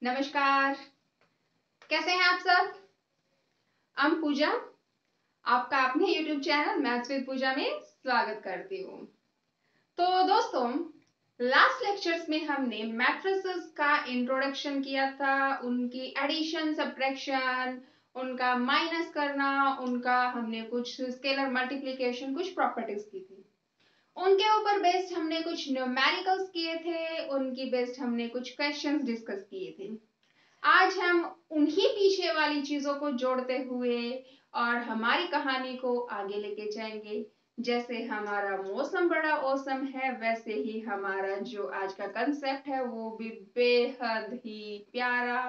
नमस्कार। कैसे हैं आप सब? I'm पूजा, आपका अपने YouTube चैनल मैथ्स विद पूजा में स्वागत करती हूँ। तो दोस्तों, लास्ट लेक्चर्स में हमने मैट्रिसेस का इंट्रोडक्शन किया था, उनकी एडिशन, सब्ट्रैक्शन, उनका माइनस करना, उनका हमने कुछ स्केलर मल्टीप्लिकेशन, कुछ प्रॉपर्टीज की थी। उनके ऊपर बेस्ड हमने कुछ न्यूमेरिकल्स किए थे, उनकी बेस्ड हमने कुछ क्वेश्चंस डिस्कस किए थे। आज हम उन्हीं पीछे वाली चीजों को जोड़ते हुए और हमारी कहानी को आगे लेके जाएंगे। जैसे हमारा मौसम बड़ा औसम है, वैसे ही हमारा जो आज का कंसेप्ट है वो भी बेहद ही प्यारा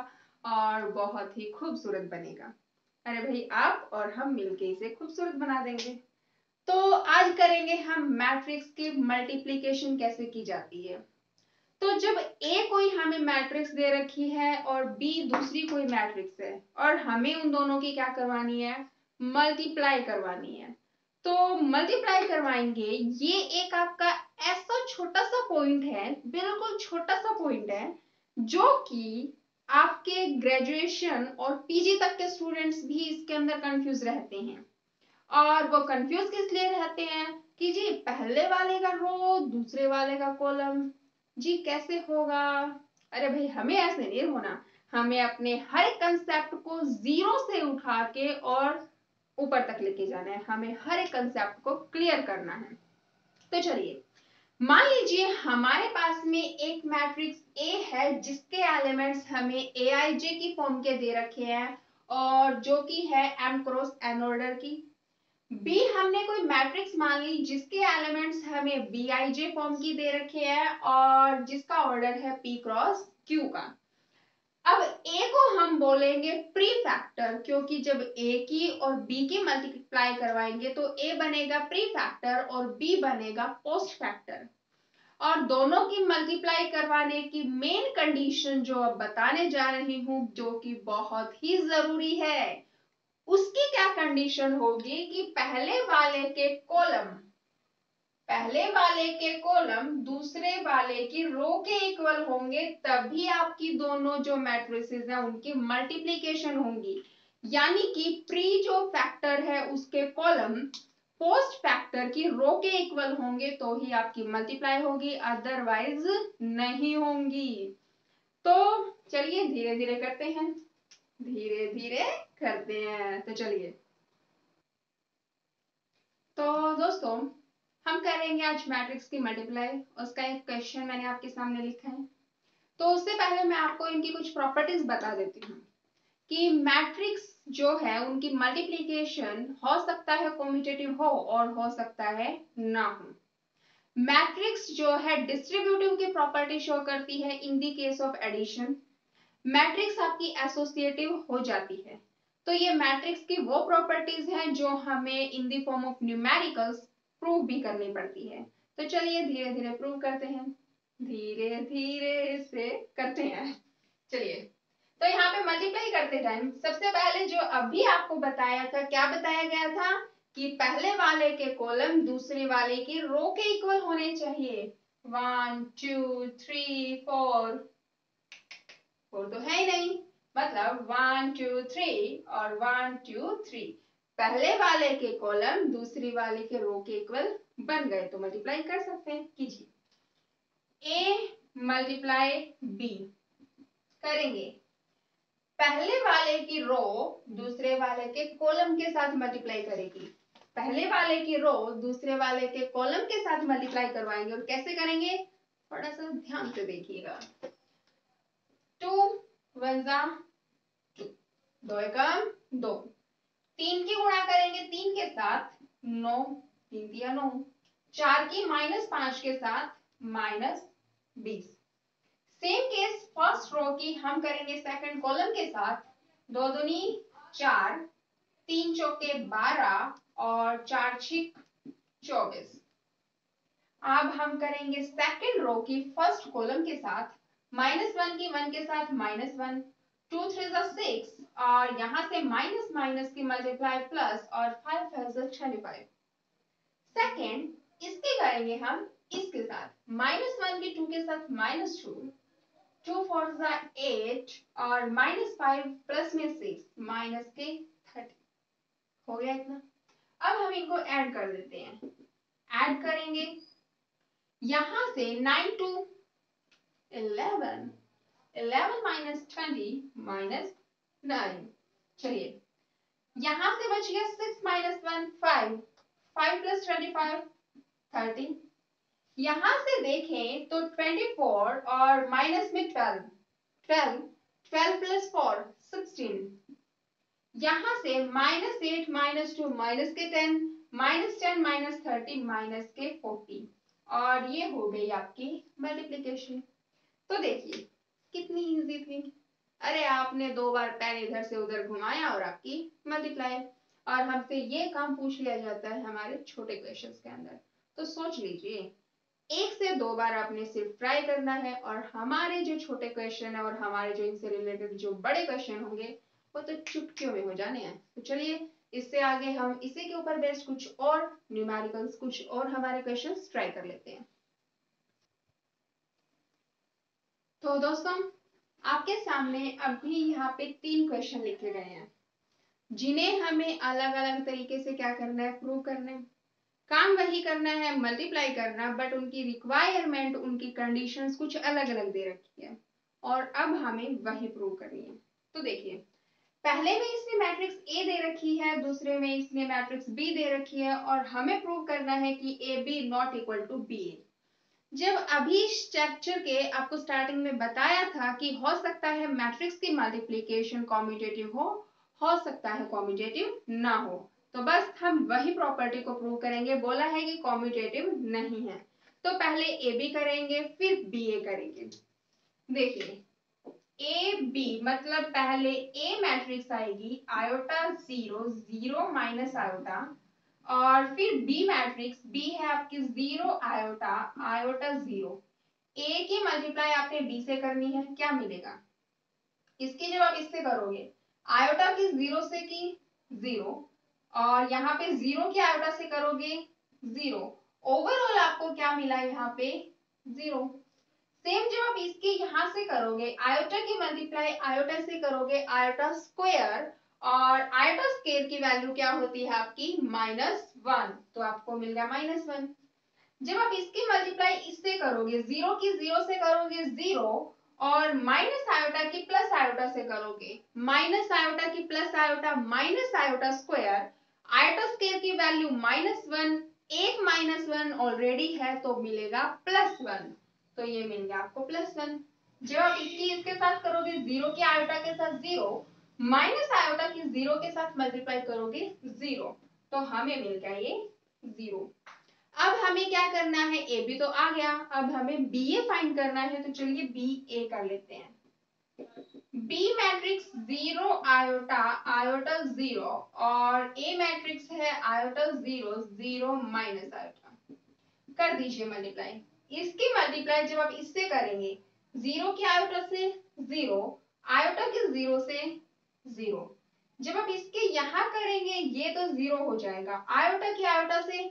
और बहुत ही खूबसूरत बनेगा। अरे भाई, आप और हम मिलके इसे खूबसूरत बना देंगे। तो आज करेंगे हम मैट्रिक्स की मल्टीप्लिकेशन कैसे की जाती है। तो जब ए कोई हमें मैट्रिक्स दे रखी है और बी दूसरी कोई मैट्रिक्स है और हमें उन दोनों की क्या करवानी है, मल्टीप्लाई करवानी है। तो मल्टीप्लाई करवाएंगे, ये एक आपका ऐसा छोटा सा पॉइंट है, बिल्कुल छोटा सा पॉइंट है, जो कि आपके ग्रेजुएशन और पीजी तक के स्टूडेंट्स भी इसके अंदर कंफ्यूज रहते हैं। और वो कंफ्यूज किस लिए रहते हैं कि जी पहले वाले का रो दूसरे वाले का कॉलम, जी कैसे होगा। अरे भाई, हमें ऐसे नहीं होना, हमें अपने हर एक कंसेप्ट को जीरो से उठा के और ऊपर तक लेके जाना है, हमें हर एक कंसेप्ट को क्लियर करना है। तो चलिए, मान लीजिए हमारे पास में एक मैट्रिक्स ए है जिसके एलिमेंट्स हमें ए आई जे की फॉर्म के दे रखे हैं और जो कि है एम क्रॉस एन ऑर्डर की। बी हमने कोई मैट्रिक्स मान ली जिसके एलिमेंट्स हमें बी आई जे फॉर्म की दे रखे हैं और जिसका ऑर्डर है पी क्रॉस क्यू का। अब ए को हम बोलेंगे प्री फैक्टर, क्योंकि जब ए की और बी की मल्टीप्लाई करवाएंगे तो ए बनेगा प्री फैक्टर और बी बनेगा पोस्ट फैक्टर। और दोनों की मल्टीप्लाई करवाने की मेन कंडीशन जो अब बताने जा रही हूं, जो कि बहुत ही जरूरी है, उसकी क्या कंडीशन होगी कि पहले वाले के कॉलम दूसरे वाले की रो के इक्वल होंगे, तभी आपकी दोनों जो मैट्रिसेस हैं उनकी मल्टीप्लिकेशन होंगी। यानी कि प्री जो फैक्टर है उसके कॉलम पोस्ट फैक्टर की रो के इक्वल होंगे तो ही आपकी मल्टीप्लाई होगी, अदरवाइज नहीं होंगी। तो चलिए धीरे धीरे करते हैं, धीरे धीरे करते हैं। तो चलिए, तो दोस्तों, हम करेंगे आज मैट्रिक्स की मल्टीप्लाई। उसका एक क्वेश्चन मैंने आपके सामने लिखा है। तो उससे पहले मैं आपको इनकी कुछ प्रॉपर्टीज बता देती हूँ कि मैट्रिक्स जो है उनकी मल्टीप्लिकेशन हो सकता है कम्यूटेटिव हो और हो सकता है ना हो। मैट्रिक्स जो है डिस्ट्रीब्यूटिव की प्रॉपर्टी शो करती है in the case of addition. Matrix आपकी एसोसिएटिव हो जाती है। तो ये मैट्रिक्स की वो प्रॉपर्टीज हैं जो हमें in the form of numericals prove भी करनी पड़ती है। तो चलिए धीरे धीरे प्रूव करते हैं, धीरे धीरे से करते हैं। चलिए, तो यहाँ पे मल्टीप्लाई करते टाइम सबसे पहले जो अभी आपको बताया था, क्या बताया गया था कि पहले वाले के कॉलम दूसरे वाले की रो के इक्वल होने चाहिए। 1 2 3 4 4 तो है ही नहीं, मतलब 1 2 3 और 1 2 3 पहले वाले के कॉलम दूसरी वाले के रो के इक्वल बन गए, तो मल्टीप्लाई कर सकते हैं। कीजिए, ए मल्टीप्लाई बी करेंगे, पहले वाले की रो दूसरे वाले के कॉलम के साथ मल्टीप्लाई करेगी, पहले वाले की रो दूसरे वाले के कॉलम के साथ मल्टीप्लाई करवाएंगे। और कैसे करेंगे, थोड़ा सा ध्यान से देखिएगा। 2 1 2, 2 एकम 2, 3 की गुणा करेंगे 3 के साथ 9, 3 दिया 9, 4 की -5 के साथ -20। सेम केस फर्स्ट रो की हम करेंगे सेकंड कॉलम के साथ, 2 दूनी 4, 3 चौके 12 और 4 छिक 24। अब हम करेंगे सेकंड रो की फर्स्ट कॉलम के साथ, -1 की 1 के साथ -1, 2 3 6 और यहां से माइनस माइनस की मल्टीप्लाई प्लस और 5 5 25। सेकंड इसके करेंगे हम इसके साथ, -1 की 2 के साथ -2, 2 4 8 और -5 प्लस में 6 माइनस के 30 हो गया इतना। अब हम इनको ऐड कर देते हैं। ऐड करेंगे यहां से 9 टू 11 11 माइनस 20 माइनस 9। चलिए यहां से बच गया 6 माइनस 1 5 5 प्लस 25 30। यहां से देखें तो 24 और माइनस में 12 12 12 प्लस 4 16। यहां से -8 -2 माइनस के 10 -10 -30 माइनस के 40 और ये हो गई आपकी मल्टीप्लिकेशन। तो देखिए कितनी इजी थी। अरे आपने 2 बार पेन इधर से उधर घुमाया और आपकी मल्टीप्लाई। और हमसे ये काम पूछ लिया जाता है हमारे छोटे क्वेश्चंस के अंदर। तो सोच लीजिए 1 से 2 बार आपने सिर्फ ट्राई करना है और हमारे जो छोटे क्वेश्चन है और हमारे जो इनसे रिलेटेड जो बड़े क्वेश्चन होंगे वो तो चुटकियों में हो जाने हैं। तो चलिए इससे आगे हम इसी के ऊपर बेस्ड कुछ और न्यूमेरिकल्स कुछ और हमारे क्वेश्चंस ट्राई कर लेते हैं। तो दोस्तों आपके सामने अभी यहाँ पे 3 क्वेश्चन लिखे गए हैं जिन्हें हमें अलग अलग तरीके से क्या करना है, प्रूव करना है। काम वही करना है, मल्टीप्लाई करना, बट उनकी रिक्वायरमेंट उनकी कंडीशंस कुछ अलग अलग दे रखी है और अब हमें वही प्रूव करनी है। तो देखिए पहले में इसने मैट्रिक्स ए दे रखी है, दूसरे में इसने मैट्रिक्स बी दे रखी है और हमें प्रूव करना है कि A B not equal to B A. जब अभी स्ट्रक्चर के आपको स्टार्टिंग में बताया था कि हो सकता है मैट्रिक्स की मल्टीप्लिकेशन कॉम्यूटेटिव हो सकता है कॉम्यूटेटिव ना हो, तो बस हम वही प्रॉपर्टी को प्रूव करेंगे। बोला है कि कॉम्यूटेटिव नहीं है तो पहले ए बी करेंगे फिर बी ए करेंगे। देखिए ए बी मतलब पहले ए मैट्रिक्स आएगी आयोटा 0 0 माइनस आयोटा और फिर बी मैट्रिक्स बी है आपकी 0 आयोटा आयोटा 0। ए की मल्टीप्लाई आपने बी से करनी है, क्या मिलेगा इसकी जब आप इससे करोगे आयोटा की 0 से की 0 और यहाँ पे 0 की आयोटा से करोगे 0। ओवरऑल आपको क्या मिला यहाँ पे 0। सेम जब आप इसके यहां से करोगे आयोटा की मल्टीप्लाई आयोटा से करोगे आयोटा स्क्वायर और आयोटा स्क्वायर की वैल्यू क्या होती है आपकी -1 तो आपको मिल गया -1। जब आप इसकी मल्टीप्लाई इससे करोगे 0 की 0 से करोगे 0 और माइनस आयोटा की प्लस आयोटा से करोगे माइनस आयोटा की plus iota minus iota square iota square की वैल्यू -1 एक -1 ऑलरेडी है तो मिलेगा +1 तो ये मिल गया आपको +1। जब आप इसकी इसके साथ करोगे 0 की आयोटा के साथ 0 माइनस आयोटा की 0 के साथ मल्टीप्लाई करोगे 0 तो हमें मिल गया ये 0। अब हमें क्या करना है ए बी तो आ गया, अब हमें बी ए फाइंड करना है तो चलिए बी ए कर लेते हैं। बी मैट्रिक्स 0 आयोटा आयोटा 0 और ए मैट्रिक्स है आयोटा 0 0 माइनस आयोटा। कर दीजिए मल्टीप्लाई। इसकी मल्टीप्लाई जब आप इससे करेंगे 0 की आयोटा से 0 आयोटा के 0 से 0। जब आप इसके यहां करेंगे ये तो 0 हो जाएगा आयोटा की आयोटा से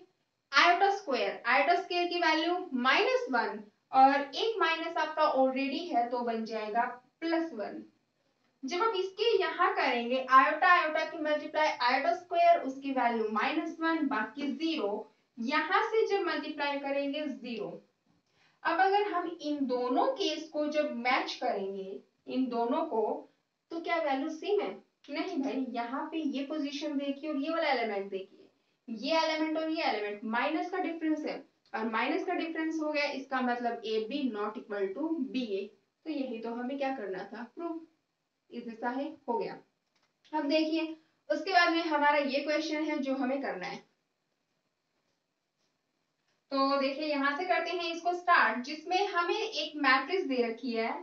आयोटा स्क्वायर की वैल्यू -1 और एक माइनस आपका ऑलरेडी है तो बन जाएगा +1। जब आप इसके यहां करेंगे आयोटा आयोटा की मल्टीप्लाई आयोटा स्क्वायर उसकी वैल्यू -1 बाकी 0 यहां से जब मल्टीप्लाई करेंगे 0। अब अगर हम इन दोनों केस को जब मैच करेंगे इन दोनों को तो क्या वैल्यू सेम है? नहीं भाई, यहाँ पे ये पोजीशन देखिए और ये वाला एलिमेंट देखिए, ये एलिमेंट और ये एलिमेंट माइनस का डिफरेंस है और माइनस का डिफरेंस हो गया इसका मतलब A B not equal to B A. तो यही तो हमें क्या करना था प्रूव, इसी सा है हो गया। अब देखिए उसके बाद में हमारा ये क्वेश्चन है जो हमें करना है। तो देखिए यहां से करते हैं इसको स्टार्ट, जिसमें हमें एक मैट्रिक्स दे रखी है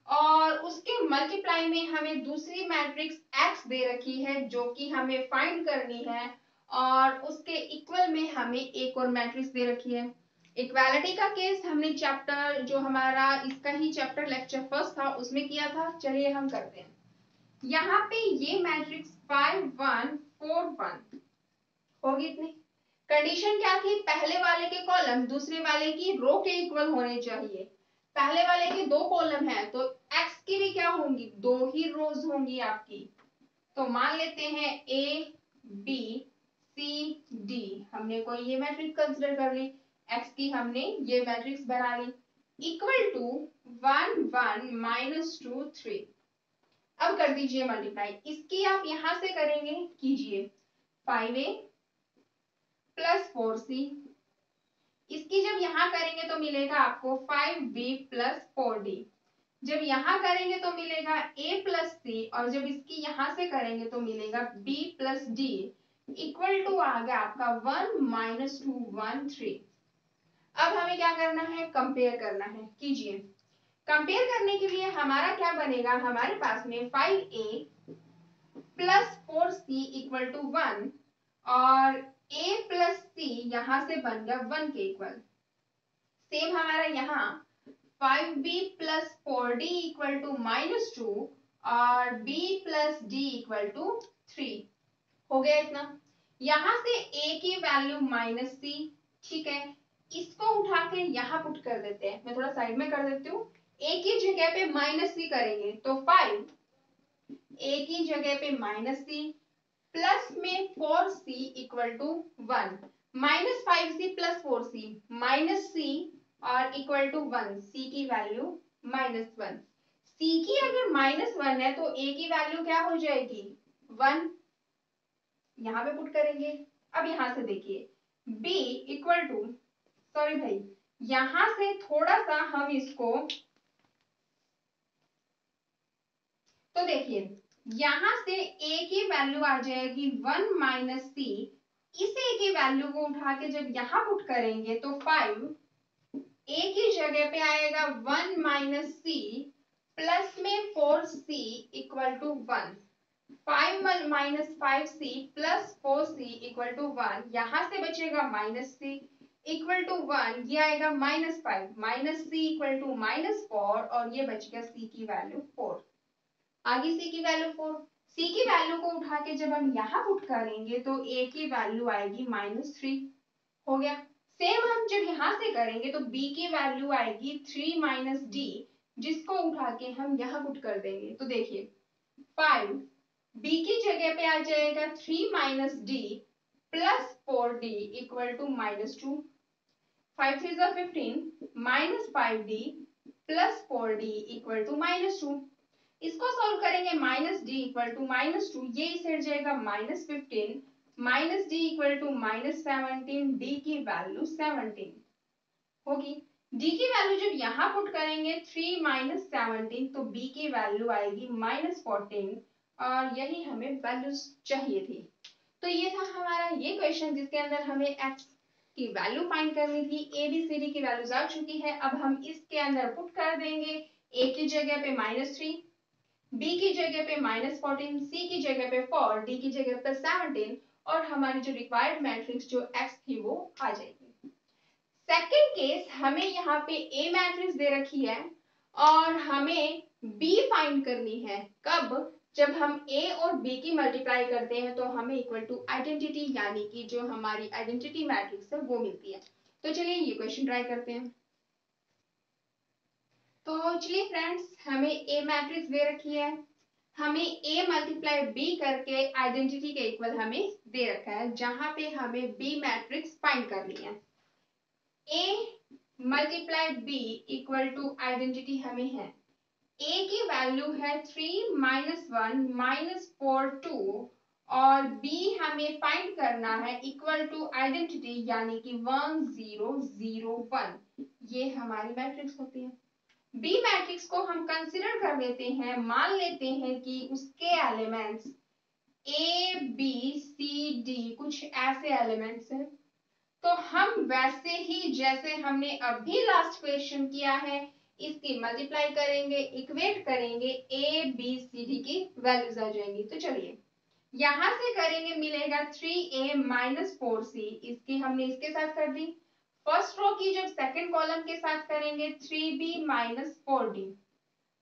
और उसके मल्टीप्लाई में हमें दूसरी मैट्रिक्स एक्स दे रखी है जो कि हमें फाइंड करनी है और उसके इक्वल में हमें एक और मैट्रिक्स दे रखी है। इक्वालिटी का केस हमने चैप्टर जो हमारा इसका ही चैप्टर लेक्चर फर्स्ट था उसमें किया था। चलिए हम करते हैं। यहाँ पे ये मैट्रिक्स 5 1 4 1 होगी इतनी। कंडीशन क्या थी, पहले वाले के कॉलम दूसरे वाले की रो के इक्वल होने चाहिए। पहले वाले के 2 कॉलम है तो x की भी क्या होंगी, 2 ही रोज होंगी आपकी। तो मान लेते हैं A B C D, हमने कोई ये मैट्रिक्स कंसिडर कर ली, x की हमने ये मैट्रिक्स बना ली, इक्वल टू 1 1 माइनस 2 3। अब कर दीजिए मल्टीप्लाई, इसकी आप यहां से करेंगे, कीजिए 5a प्लस 4c, इसकी जब यहां करेंगे तो मिलेगा आपको 5b प्लस 4d, जब यहां करेंगे तो मिलेगा a प्लस c, और जब इसकी यहां से करेंगे तो मिलेगा b plus d, equal to आ गया आपका 1 माइनस 2 1 3। अब हमें क्या करना है, कंपेयर करना है, कीजिए। कंपेयर करने के लिए हमारा क्या बनेगा, हमारे पास में 5a plus 4c equal to 1, और a प्लस c यहां से बन गया 1 के इक्वल। सेम हमारा यहाँ 5b plus 4d equal to minus 2 और b plus d equal to 3 हो गया इतना। यहां से a की वैल्यू माइनस c, ठीक है, इसको उठा के यहाँ पुट कर देते हैं, मैं थोड़ा साइड में कर देती हूँ। a की जगह पे माइनस c करेंगे तो 5, a की जगह पे माइनस c प्लस में 4c equal to 1, minus 5c plus 4c minus c और इक्वल टू 1, c की वैल्यू -1। c की अगर -1 है तो a की वैल्यू क्या हो जाएगी, 1, यहां पे पुट करेंगे। अब यहां से देखिए b इक्वल टू, सॉरी भाई, यहां से थोड़ा सा हम इसको, तो देखिए यहां से a की वैल्यू आ जाएगी 1 माइनस c, इस a की वैल्यू को उठा के जब यहां पुट करेंगे तो 5, a की जगह पे आएगा 1 माइनस c प्लस में 4c equal to 1, 5 minus 5c plus 4c equal to 1, यहां से बचेगा माइनस c इक्वल टू 1, ये आएगा -5 माइनस c इक्वल टू -4, और ये बच गया c की वैल्यू 4। आगे c की वैल्यू 4, c की वैल्यू को उठा के जब हम यहाँ पुट करेंगे तो a की वैल्यू आएगी -3, हो गया। सेम हम जब यहाँ से करेंगे तो b की वैल्यू आएगी 3 माइनस d, जिसको उठा के हम यहाँ पुट कर देंगे तो देखिए 5, b की जगह पे आ जाएगा 3 minus d plus 4d equal to -2, 5 3 जा 15 minus 5d plus 4d equal to -2। इसको सॉल्व करेंगे, माइनस डी इक्वल टू -2, ये इस हट जाएगा -15 minus d equal to -17, d की वैल्यू 17 होगी। डी की वैल्यू जब यहाँ पुट करेंगे 3 माइनस 17 तो बी की वैल्यू आएगी -14, और यही हमें वैल्यूज चाहिए थी। तो ये था हमारा ये क्वेश्चन जिसके अंदर हमें x की वैल्यू फाइंड करनी थी। ए बी सी डी की वैल्यूज आ चुकी है, अब हम इसके अंदर पुट कर देंगे a की जगह पे -3, b की जगह पे -14, c की जगह पे 4, d की जगह पे 17, और हमारी जो रिक्वायर्ड मैट्रिक्स जो x थी वो आ जाएगी। सेकंड केस, हमें यहाँ पे a मैट्रिक्स दे रखी है और हमें b फाइंड करनी है। कब? जब हम a और b की मल्टीप्लाई करते हैं तो हमें इक्वल टू आइडेंटिटी, यानी कि जो हमारी आइडेंटिटी मैट्रिक्स है वो मिलती है। तो चलिए ये क्वेश्चन ट्राई करते हैं। तो चलिए फ्रेंड्स, हमें a मैट्रिक्स दे रखी है, हमें a मल्टीप्लाई b करके आइडेंटिटी के इक्वल हमें दे रखा है, जहां पे हमें b मैट्रिक्स फाइंड करनी है। a multiply b equal to identity हमें है, a की वैल्यू है 3 -1 -4 2, और b हमें फाइंड करना है इक्वल टू आइडेंटिटी, यानी कि 1 0 0 1, ये हमारी मैट्रिक्स होती है। बी मैट्रिक्स को हम कंसिडर कर लेते हैं, मान लेते हैं कि उसके elements a b c d कुछ ऐसे एलिमेंट्स हैं। तो हम वैसे ही जैसे हमने अभी लास्ट क्वेश्चन किया है, इसकी मल्टीप्लाई करेंगे, इक्वेट करेंगे, ए बी सी डी की वैल्यूज आ जाएंगी। तो चलिए यहां से करेंगे, मिलेगा 3a माइनस 4c, इसकी हमने इसके साथ कर दी। फर्स्ट रो की जब सेकंड कॉलम के साथ करेंगे 3b माइनस 4d,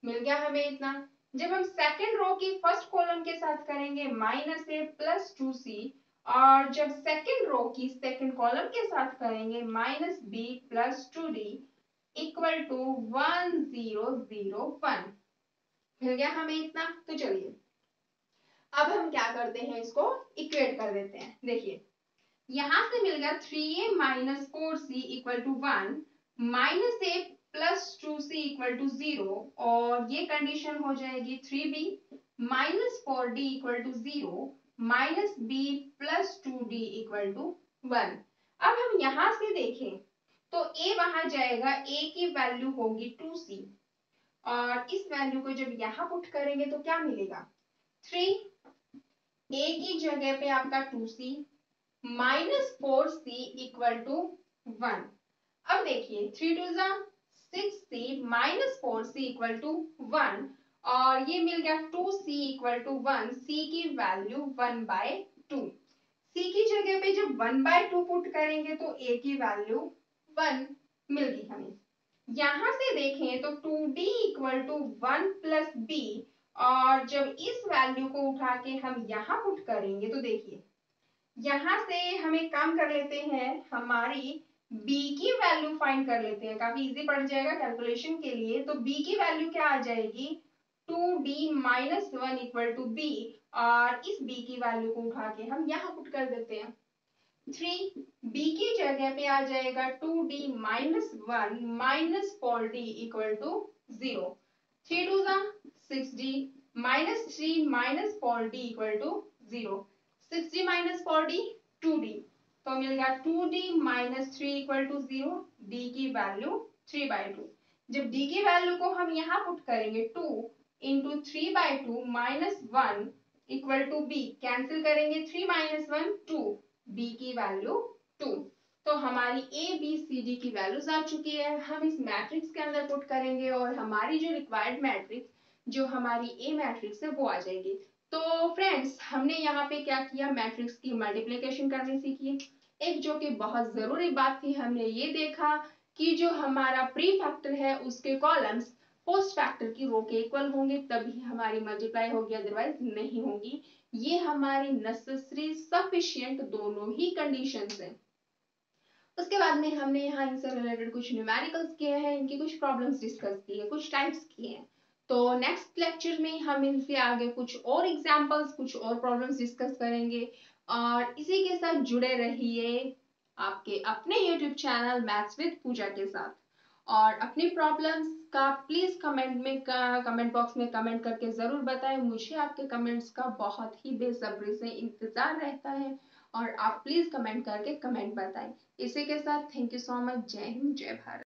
मिल गया हमें इतना। जब हम सेकंड रो की फर्स्ट कॉलम के साथ करेंगे -a प्लस 2c, और जब सेकंड रो की सेकंड कॉलम के साथ करेंगे -b plus 2d, equal to 1001 मिल गया हमें इतना। तो चलिए अब हम क्या करते हैं, इसको इक्वेट कर देते हैं। देखिए यहां से मिल गया 3a minus 4c equal to 1 minus a plus 2c equal to 0 और ये कंडीशन हो जाएगी 3b minus 4d equal to 0 minus b plus 2d equal to 1। अब हम यहां से देखें तो a वहां जाएगा, a की वैल्यू होगी 2c और इस वैल्यू को जब यहां पुट करेंगे तो क्या मिलेगा 3, a की जगह पे आपका 2c minus 4c equal to 1। अब देखिए 3 टू जा 6c minus 4c equal to 1 और ये मिल गया 2c इक्वल टू 1, c की वैल्यू 1/2। c की जगह पे जब 1/2 पुट करेंगे तो a की वैल्यू 1 मिल गई हमें। यहां से देखें तो 2d equal to 1 plus b और जब इस वैल्यू को उठा के हम यहाँ पुट करेंगे तो देखिए यहां से हम एक काम कर लेते हैं, हमारी b की वैल्यू फाइंड कर लेते हैं, काफी इजी पड़ जाएगा कैलकुलेशन के लिए। तो b की वैल्यू क्या आ जाएगी 2d minus 1 equal to b और इस b की वैल्यू को उठा के हम यहाँ पुट कर देते हैं। 3 b की जगह पे आ जाएगा 2d minus 1 minus 4d equal to 0। 3 टू जा 6d minus 3 minus 4d equal to 0। 6d minus 4d 2d तो मिल गया 2d minus 3 equal to 0, d की वैल्यू 3/2। जब d की वैल्यू को हम यहाँ पुट करेंगे 2 into 3/2 minus 1 equal to b, cancel करेंगे 3 माइनस 1 2, b की वैल्यू 2। तो हमारी a b c d की वैल्यूज आ चुकी है। हम इस मैट्रिक्स के अंदर पुट करेंगे और हमारी जो रिक्वायर्ड मैट्रिक्स जो हमारी ए मैट्रिक्स है वो आ जाएगी। तो फ्रेंड्स हमने यहाँ पे क्या किया, मैट्रिक्स की मल्टीप्लिकेशन करनी सीखी। एक जो कि बहुत जरूरी बात थी, हमने ये देखा कि जो हमारा प्री फैक्टर है उसके कॉलम्स पोस्ट फैक्टर की रो के इक्वल होंगे तभी हमारी मल्टीप्लाई होगी, अदरवाइज नहीं होगी। ये हमारी नेसेसरी सफिशिएंट दोनों ही कंडीशंस हैं। उसके बाद में हमने यहाँ इनसे रिलेटेड कुछ न्यूमेरिकल्स किए हैं, इनकी कुछ प्रॉब्लम्स डिस्कस की है, कुछ टाइप्स किए हैं। तो नेक्स्ट लेक्चर में हम इनसे आगे कुछ और एग्जांपल्स कुछ और प्रॉब्लम्स डिस्कस करेंगे और इसी के साथ जुड़े रहिए आपके अपने यूट्यूब चैनल मैथ्स विद पूजा के साथ। और अपनी प्रॉब्लम्स का प्लीज कमेंट बॉक्स में कमेंट करके जरूर बताएं। मुझे आपके कमेंट्स का बहुत ही बेसब्री से इंतजार रहता है और आप प्लीज कमेंट करके कमेंट बताएं। इसी के साथ थैंक यू सो मच। जय हिंद, जय भारत।